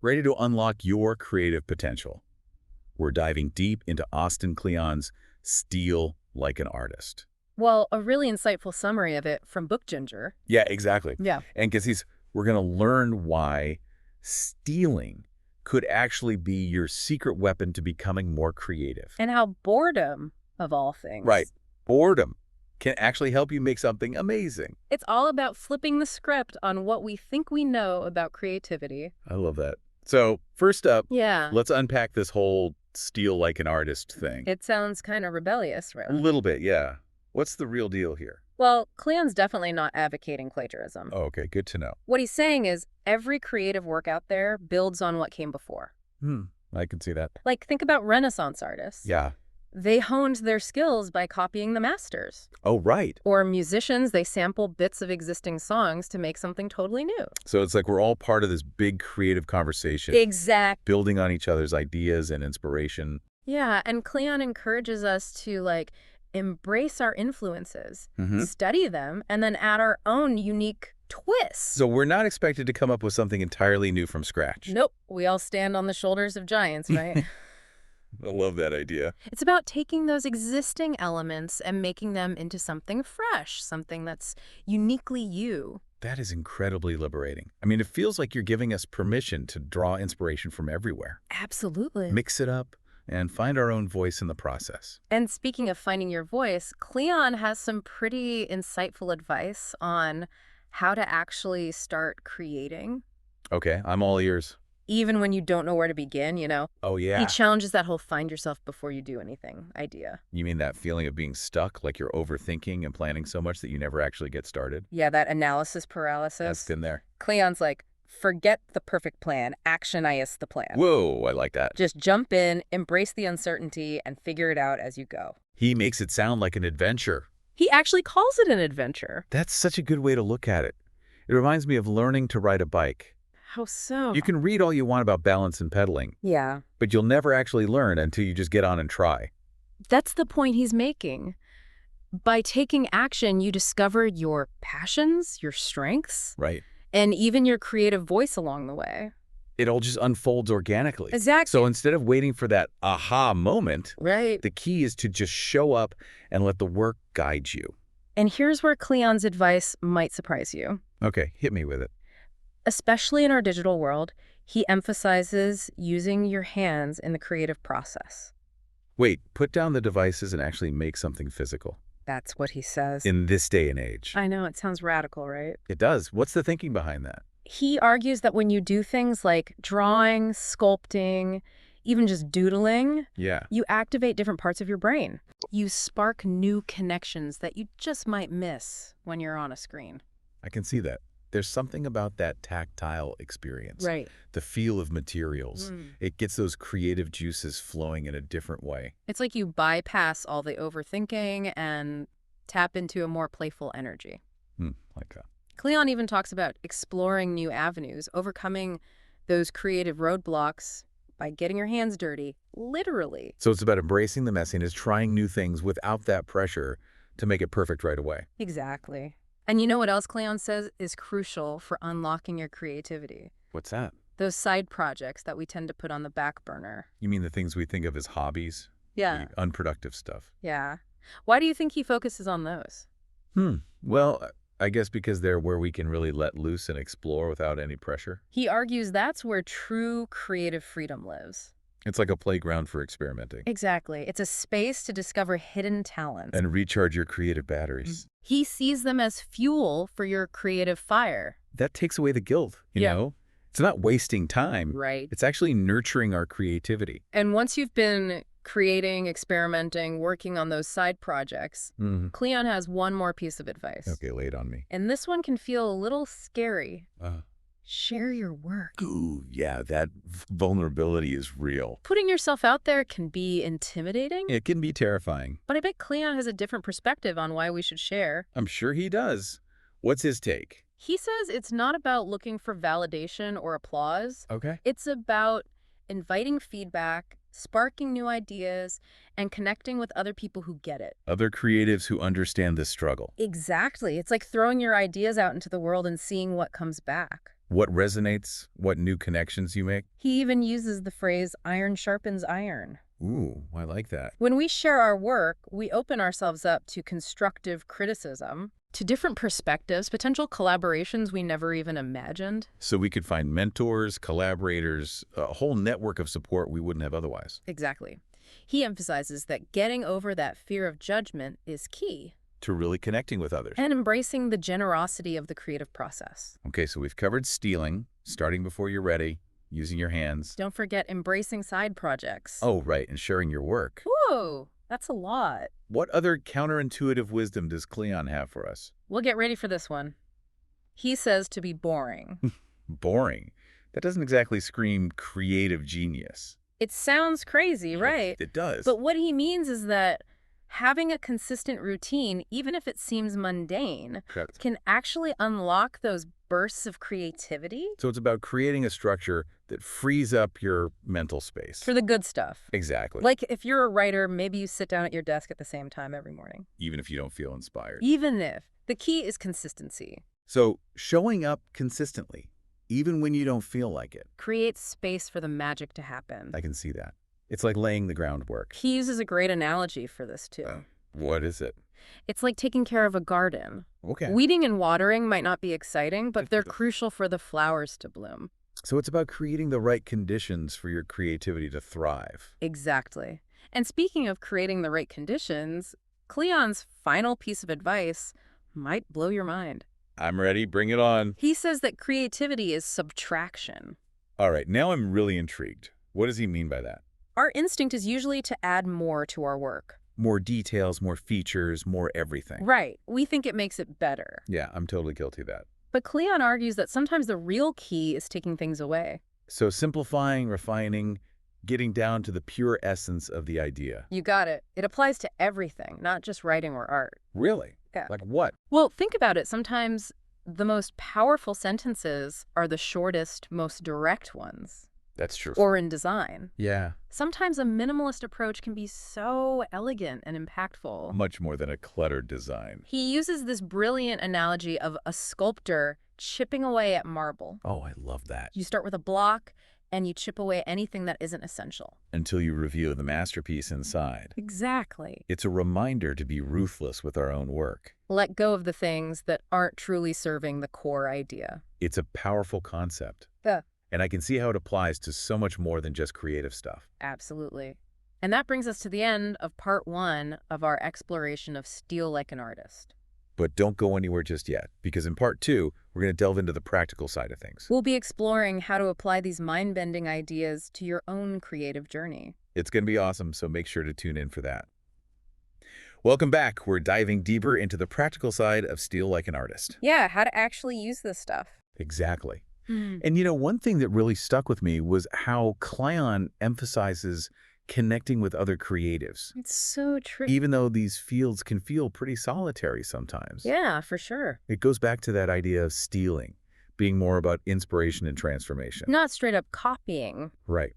ready to unlock your creative potential. We're diving deep into Austin Kleon's Steal Like an Artist. Well, a really insightful summary of it from Book Ginger. Yeah, exactly. Yeah. And because we're going to learn why stealing could actually be your secret weapon to becoming more creative. And how boredom, of all things. Right. Boredom can actually help you make something amazing. It's all about flipping the script on what we think we know about creativity. I love that. So first up, Yeah. let's unpack this whole steal like an artist thing. It sounds kind of rebellious, A really. little bit, yeah. What's the real deal here? Well, Kleon's definitely not advocating plagiarism. Oh, okay, good to know. What he's saying is every creative work out there builds on what came before. I can see that. Like, think about Renaissance artists. Yeah. They honed their skills by copying the masters. Oh, right. Or musicians, they sample bits of existing songs to make something totally new. So it's like we're all part of this big creative conversation, Exact. building on each other's ideas and inspiration. Yeah, and Kleon encourages us to, embrace our influences, study them, and then add our own unique twists. So we're not expected to come up with something entirely new from scratch. Nope, we all stand on the shoulders of giants, right? I love that idea. It's about taking those existing elements and making them into something fresh, something that's uniquely you. That is incredibly liberating. I mean, it feels like you're giving us permission to draw inspiration from everywhere. Absolutely. Mix it up and find our own voice in the process. And speaking of finding your voice, Kleon has some pretty insightful advice on how to actually start creating. Okay, I'm all ears. Even when you don't know where to begin, you know? Oh, yeah. He challenges that whole find yourself before you do anything idea. You mean that feeling of being stuck, like you're overthinking and planning so much that you never actually get started? Yeah, that analysis paralysis. That's been there. Kleon's like, forget the perfect plan, actionize the plan. Whoa, I like that. Just jump in, embrace the uncertainty, and figure it out as you go. He makes it sound like an adventure. He actually calls it an adventure. That's such a good way to look at it. It reminds me of learning to ride a bike. How so? You can read all you want about balance and pedaling, Yeah. but you'll never actually learn until you just get on and try. That's the point he's making. By taking action, you discover your passions, your strengths, Right. and even your creative voice along the way. It all just unfolds organically. Exactly. So instead of waiting for that aha moment, Right. the key is to just show up and let the work guide you. And here's where Kleon's advice might surprise you. Okay, hit me with it. Especially in our digital world, he emphasizes using your hands in the creative process. Wait, put down the devices and actually make something physical. That's what he says. In this day and age. I know, it sounds radical, right? It does. What's the thinking behind that? He argues that when you do things like drawing, sculpting, even just doodling, Yeah. you activate different parts of your brain. You spark new connections that you just might miss when you're on a screen. I can see that. There's something about that tactile experience. Right. The feel of materials. It gets those creative juices flowing in a different way. It's like you bypass all the overthinking and tap into a more playful energy. Like that. Kleon even talks about exploring new avenues, overcoming those creative roadblocks by getting your hands dirty, literally. So it's about embracing the messiness, trying new things without that pressure to make it perfect right away. Exactly. And you know what else Kleon says is crucial for unlocking your creativity? What's that? Those side projects that we tend to put on the back burner. You mean the things we think of as hobbies? Yeah. The unproductive stuff. Yeah. Why do you think he focuses on those? Well, I guess because they're where we can really let loose and explore without any pressure. He argues that's where true creative freedom lives. It's like a playground for experimenting. Exactly. It's a space to discover hidden talents. And recharge your creative batteries. He sees them as fuel for your creative fire. That takes away the guilt, you know? It's not wasting time. Right. It's actually nurturing our creativity. And once you've been creating, experimenting, working on those side projects, Kleon has one more piece of advice. Okay, lay it on me. And this one can feel a little scary. Share your work. Ooh, yeah, that vulnerability is real. Putting yourself out there can be intimidating, It can be terrifying. but I bet Kleon has a different perspective on why we should share. I'm sure he does. What's his take? He says it's not about looking for validation or applause. Okay. It's about inviting feedback, sparking new ideas, and connecting with other people who get it. Other creatives who understand this struggle. Exactly. It's like throwing your ideas out into the world and seeing what comes back. What resonates, what new connections you make. He even uses the phrase iron sharpens iron. Ooh, I like that. When we share our work, we open ourselves up to constructive criticism, to different perspectives, potential collaborations we never even imagined. So we could find mentors, collaborators, a whole network of support we wouldn't have otherwise. Exactly. He emphasizes that getting over that fear of judgment is key. To really connecting with others. And embracing the generosity of the creative process. Okay, so we've covered stealing, starting before you're ready, using your hands. Don't forget embracing side projects. Oh, right, and sharing your work. Whoa, that's a lot. What other counterintuitive wisdom does Kleon have for us? We'll get ready for this one. He says to be boring. Boring. That doesn't exactly scream creative genius. It sounds crazy, right? It does. But what he means is that having a consistent routine, even if it seems mundane, Correct. can actually unlock those bursts of creativity. So it's about creating a structure that frees up your mental space. For the good stuff. Exactly. Like if you're a writer, maybe you sit down at your desk at the same time every morning. Even if you don't feel inspired. Even if. The key is consistency. So showing up consistently, even when you don't feel like it. Creates space for the magic to happen. I can see that. It's like laying the groundwork. He uses a great analogy for this, too. What is it? It's like taking care of a garden. Okay. Weeding and watering might not be exciting, but they're crucial for the flowers to bloom. So it's about creating the right conditions for your creativity to thrive. Exactly. And speaking of creating the right conditions, Kleon's final piece of advice might blow your mind. I'm ready. Bring it on. He says that creativity is subtraction. All right. Now I'm really intrigued. What does he mean by that? Our instinct is usually to add more to our work. More details, more features, more everything. Right. We think it makes it better. Yeah, I'm totally guilty of that. But Kleon argues that sometimes the real key is taking things away. So simplifying, refining, getting down to the pure essence of the idea. You got it. It applies to everything, not just writing or art. Really? Yeah. Like what? Well, think about it. Sometimes the most powerful sentences are the shortest, most direct ones. That's true. Or in design. Yeah. Sometimes a minimalist approach can be so elegant and impactful. Much more than a cluttered design. He uses this brilliant analogy of a sculptor chipping away at marble. Oh, I love that. You start with a block and you chip away anything that isn't essential. Until you reveal the masterpiece inside. Exactly. It's a reminder to be ruthless with our own work. Let go of the things that aren't truly serving the core idea. It's a powerful concept. Yeah. And I can see how it applies to so much more than just creative stuff. Absolutely. And that brings us to the end of part 1 of our exploration of Steal Like an Artist. But don't go anywhere just yet, because in part 2, we're going to delve into the practical side of things. We'll be exploring how to apply these mind-bending ideas to your own creative journey. It's going to be awesome, so make sure to tune in for that. Welcome back. We're diving deeper into the practical side of Steal Like an Artist. Yeah, how to actually use this stuff. Exactly. And you know, one thing that really stuck with me was how Kleon emphasizes connecting with other creatives. It's so true. Even though these fields can feel pretty solitary sometimes. Yeah, for sure. It goes back to that idea of stealing, being more about inspiration and transformation. Not straight up copying. Right.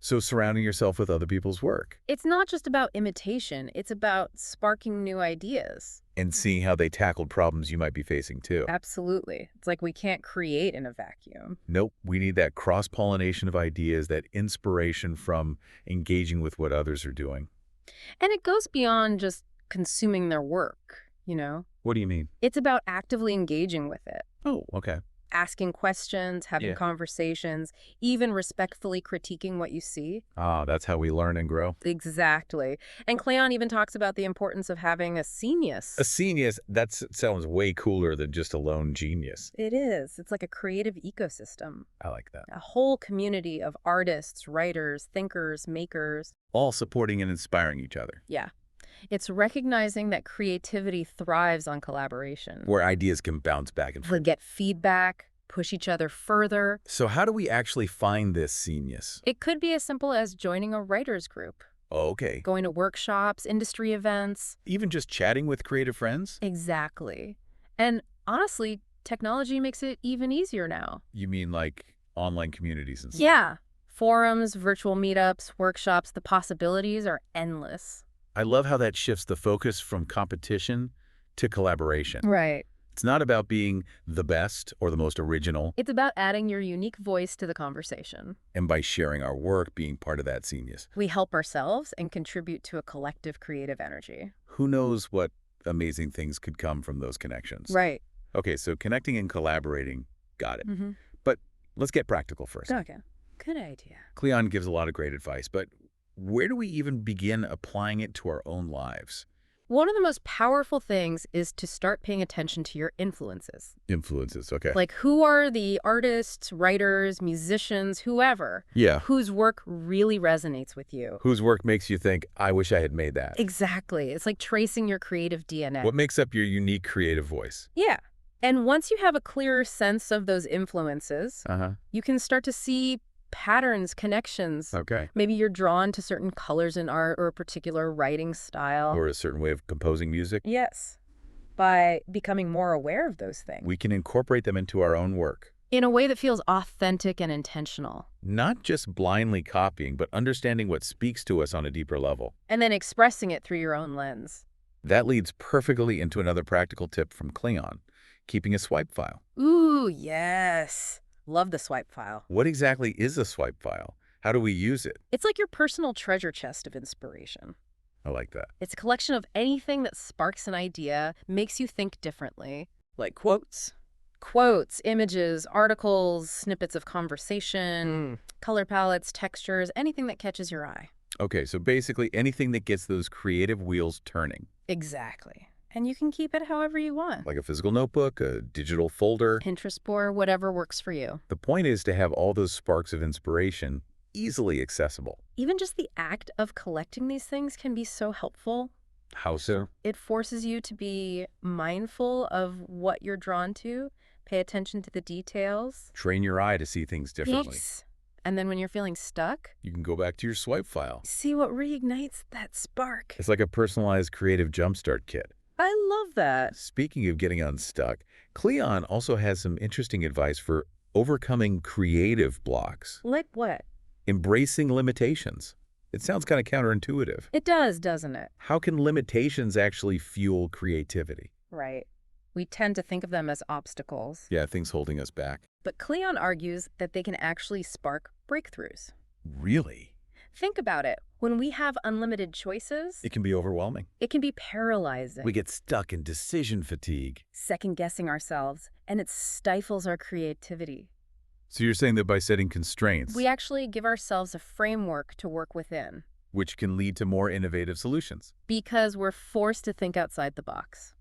So surrounding yourself with other people's work. It's not just about imitation. It's about sparking new ideas. And seeing how they tackled problems you might be facing too. Absolutely. It's like we can't create in a vacuum. Nope. We need that cross-pollination of ideas, that inspiration from engaging with what others are doing. And it goes beyond just consuming their work, you know? What do you mean? It's about actively engaging with it. Oh, okay. Asking questions, having conversations, even respectfully critiquing what you see. Ah, that's how we learn and grow. Exactly. And Kleon even talks about the importance of having a genius. A genius, that sounds way cooler than just a lone genius. It is. It's like a creative ecosystem. I like that. A whole community of artists, writers, thinkers, makers. All supporting and inspiring each other. Yeah. It's recognizing that creativity thrives on collaboration. Where ideas can bounce back and We forth. get feedback, push each other further. So how do we actually find this genius? It could be as simple as joining a writer's group, Oh, okay. going to workshops, industry events. Even just chatting with creative friends? Exactly. And honestly, technology makes it even easier now. You mean like online communities and stuff? Yeah. Forums, virtual meetups, workshops, the possibilities are endless. I love how that shifts the focus from competition to collaboration. Right. It's not about being the best or the most original, It's about adding your unique voice to the conversation. and by sharing our work, being part of that genius. We help ourselves and contribute to a collective creative energy. Who knows what amazing things could come from those connections? Right. Okay, so connecting and collaborating, got it. Mm-hmm. But let's get practical first. Okay. Good idea. Kleon gives a lot of great advice, but where do we even begin applying it to our own lives? One of the most powerful things is to start paying attention to your influences. Influences, okay. Like, who are the artists, writers, musicians, whoever, Yeah. whose work really resonates with you? Whose work makes you think, I wish I had made that? Exactly. It's like tracing your creative DNA. What makes up your unique creative voice? Yeah. And once you have a clearer sense of those influences, you can start to see patterns, connections. Okay. Maybe you're drawn to certain colors in art or a particular writing style. Or a certain way of composing music. Yes. By becoming more aware of those things. We can incorporate them into our own work. In a way that feels authentic and intentional. Not just blindly copying, but understanding what speaks to us on a deeper level. And then expressing it through your own lens. That leads perfectly into another practical tip from Kleon, keeping a swipe file. Ooh, yes. Love the swipe file. What exactly is a swipe file? How do we use it? It's like your personal treasure chest of inspiration. I like that. It's a collection of anything that sparks an idea, makes you think differently. Like quotes. Quotes, images, articles, snippets of conversation, color palettes, textures, anything that catches your eye. Okay, so basically anything that gets those creative wheels turning. Exactly. And you can keep it however you want. Like a physical notebook, a digital folder. Pinterest board, whatever works for you. The point is to have all those sparks of inspiration easily accessible. Even just the act of collecting these things can be so helpful. How so? It forces you to be mindful of what you're drawn to, pay attention to the details. Train your eye to see things differently. Yes. And then when you're feeling stuck, You can go back to your swipe file. see what reignites that spark. It's like a personalized creative jumpstart kit. I love that. Speaking of getting unstuck, Kleon also has some interesting advice for overcoming creative blocks. Like what? Embracing limitations. It sounds kind of counterintuitive. It does, doesn't it? How can limitations actually fuel creativity? Right. We tend to think of them as obstacles. Yeah, things holding us back. But Kleon argues that they can actually spark breakthroughs. Really? Think about it. When we have unlimited choices, It can be overwhelming. it can be paralyzing. We get stuck in decision fatigue. Second-guessing ourselves, and it stifles our creativity. So you're saying that by setting constraints, We actually give ourselves a framework to work within which can lead to more innovative solutions. because we're forced to think outside the box.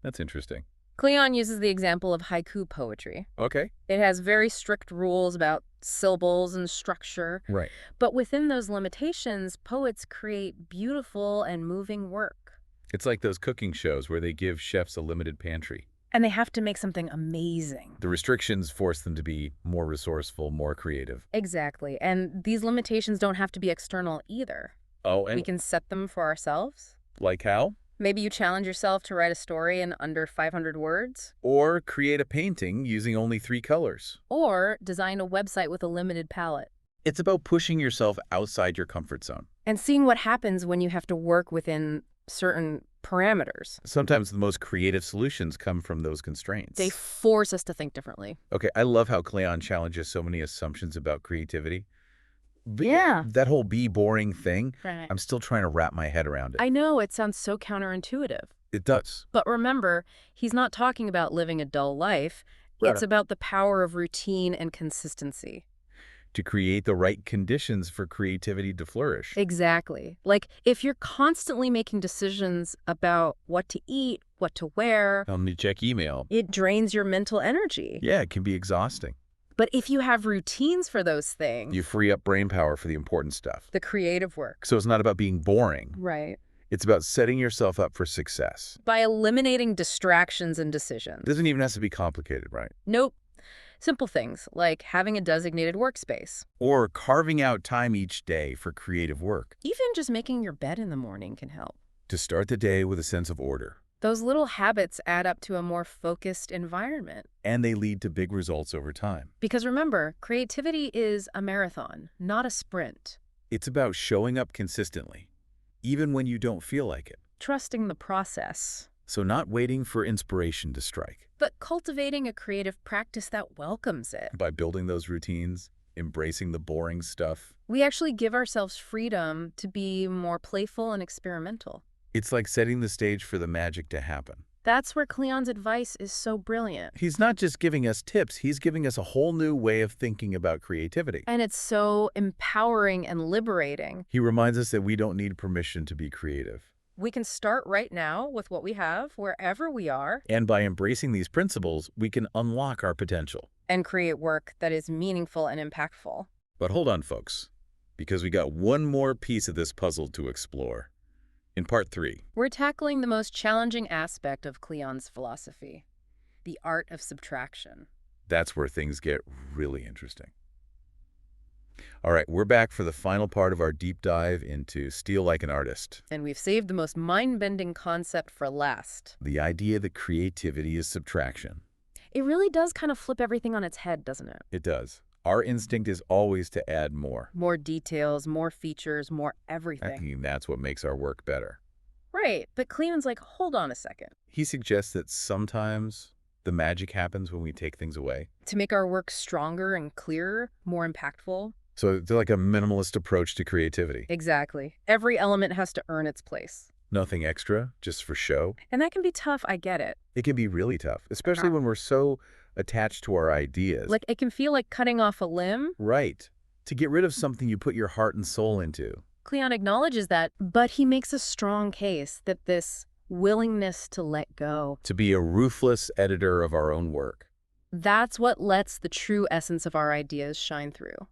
That's interesting. Kleon uses the example of haiku poetry. Okay. It has very strict rules about syllables and structure, Right. but within those limitations, poets create beautiful and moving work. It's like those cooking shows where they give chefs a limited pantry. And they have to make something amazing. The restrictions force them to be more resourceful, more creative. Exactly. And these limitations don't have to be external either. Oh, and We can set them for ourselves. like how? Maybe you challenge yourself to write a story in under 500 words, Or create a painting using only 3 colors. or design a website with a limited palette. It's about pushing yourself outside your comfort zone. And seeing what happens when you have to work within certain parameters. Sometimes the most creative solutions come from those constraints. They force us to think differently. Okay, I love how Kleon challenges so many assumptions about creativity. But Yeah. that whole be boring thing, Right. I'm still trying to wrap my head around it. I know it sounds so counterintuitive. It does. But remember, he's not talking about living a dull life. It's about the power of routine and consistency. To create the right conditions for creativity to flourish. Exactly. Like, if you're constantly making decisions about what to eat, what to wear, I'll need to check email. it drains your mental energy. Yeah, it can be exhausting. But if you have routines for those things, You free up brain power for the important stuff. the creative work. So it's not about being boring. Right. It's about setting yourself up for success. By eliminating distractions and decisions. It doesn't even have to be complicated, right? Nope. Simple things like having a designated workspace. Or carving out time each day for creative work. Even just making your bed in the morning can help. To start the day with a sense of order. Those little habits add up to a more focused environment. And they lead to big results over time. Because remember, creativity is a marathon, not a sprint. It's about showing up consistently, even when you don't feel like it. Trusting the process. So not waiting for inspiration to strike. But cultivating a creative practice that welcomes it. By building those routines, embracing the boring stuff, We actually give ourselves freedom to be more playful and experimental. it's like setting the stage for the magic to happen. That's where Cleon's advice is so brilliant. He's not just giving us tips, he's giving us a whole new way of thinking about creativity. And it's so empowering and liberating. He reminds us that we don't need permission to be creative. We can start right now with what we have, wherever we are, And by embracing these principles, we can unlock our potential. and create work that is meaningful and impactful. But hold on, folks, because we got one more piece of this puzzle to explore. In part 3, We're tackling the most challenging aspect of Cleon's philosophy, the art of subtraction. that's where things get really interesting. All right, we're back for the final part of our deep dive into Steal Like an Artist. And we've saved the most mind-bending concept for last. The idea that creativity is subtraction. It really does kind of flip everything on its head, doesn't it? It does. Our instinct is always to add more. More details, more features, more I everything. think that's what makes our work better. Right, but Cleon's like, hold on a second. He suggests that sometimes the magic happens when we take things away. To make our work stronger and clearer, more impactful. So it's like a minimalist approach to creativity. Exactly. Every element has to earn its place. Nothing extra, just for show. And that can be tough, I get it. It can be really tough, especially when we're so attached to our ideas. Like, it can feel like cutting off a limb. Right. To get rid of something you put your heart and soul into. Cleon acknowledges that, but he makes a strong case that this willingness to let go, To be a ruthless editor of our own work. that's what lets the true essence of our ideas shine through.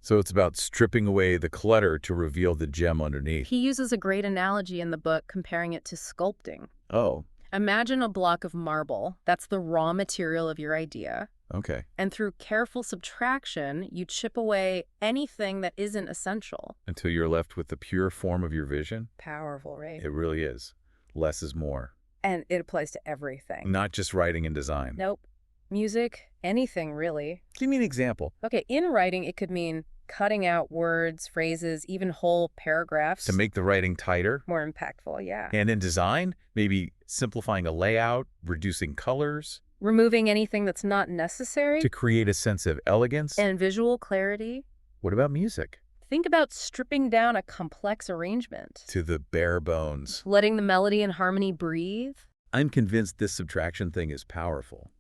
So it's about stripping away the clutter to reveal the gem underneath. He uses a great analogy in the book, comparing it to sculpting. Oh, Imagine a block of marble. That's the raw material of your idea. okay. And through careful subtraction, you chip away anything that isn't essential. Until you're left with the pure form of your vision. Powerful, right? It really is. Less is more. And it applies to everything. Not just writing and design. Nope. Music, anything really. Give me an example. Okay, in writing, it could mean cutting out words, phrases, even whole paragraphs. To make the writing tighter. more impactful, yeah. And in design, maybe simplifying a layout, reducing colors. Removing anything that's not necessary. To create a sense of elegance. And visual clarity. What about music? Think about stripping down a complex arrangement. To the bare bones. Letting the melody and harmony breathe. I'm convinced this subtraction thing is powerful.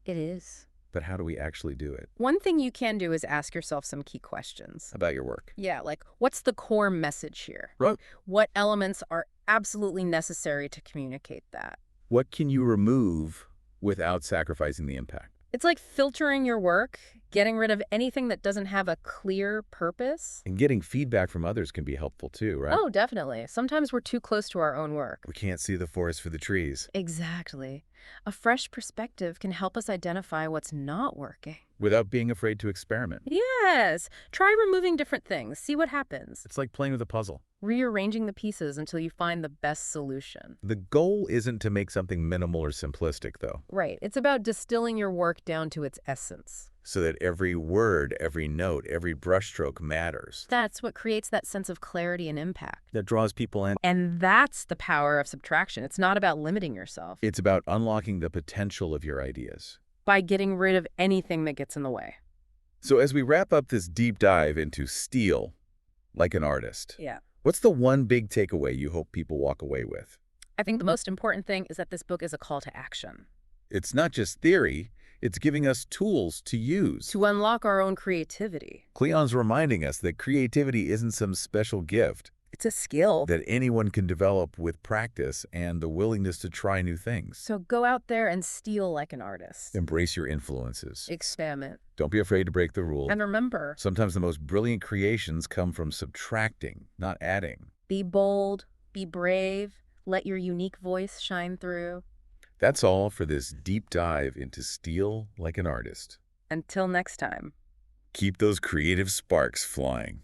It is. But how do we actually do it? One thing you can do is ask yourself some key questions. About your work. Yeah, like, what's the core message here? Right. What elements are absolutely necessary to communicate that? What can you remove without sacrificing the impact? It's like filtering your work, getting rid of anything that doesn't have a clear purpose. And getting feedback from others can be helpful too, right? Oh, definitely. Sometimes we're too close to our own work. We can't see the forest for the trees. Exactly. A fresh perspective can help us identify what's not working. Without being afraid to experiment. Yes. Try removing different things. See what happens. It's like playing with a puzzle. Rearranging the pieces until you find the best solution. The goal isn't to make something minimal or simplistic, though. Right. It's about distilling your work down to its essence. So that every word, every note, every brushstroke matters. That's what creates that sense of clarity and impact. That draws people in. And that's the power of subtraction. It's not about limiting yourself. It's about unlocking the potential of your ideas. By getting rid of anything that gets in the way. So as we wrap up this deep dive into Steal Like an Artist, Yeah. what's the one big takeaway you hope people walk away with? I think the most important thing is that this book is a call to action. It's not just theory, it's giving us tools to use. To unlock our own creativity. Cleon's reminding us that creativity isn't some special gift It's a skill. that anyone can develop with practice and the willingness to try new things. So go out there and steal like an artist. Embrace your influences. Experiment. Don't be afraid to break the rules. And remember, Sometimes the most brilliant creations come from subtracting, not adding. be bold, be brave, let your unique voice shine through. That's all for this deep dive into Steal Like an Artist. Until next time. Keep those creative sparks flying.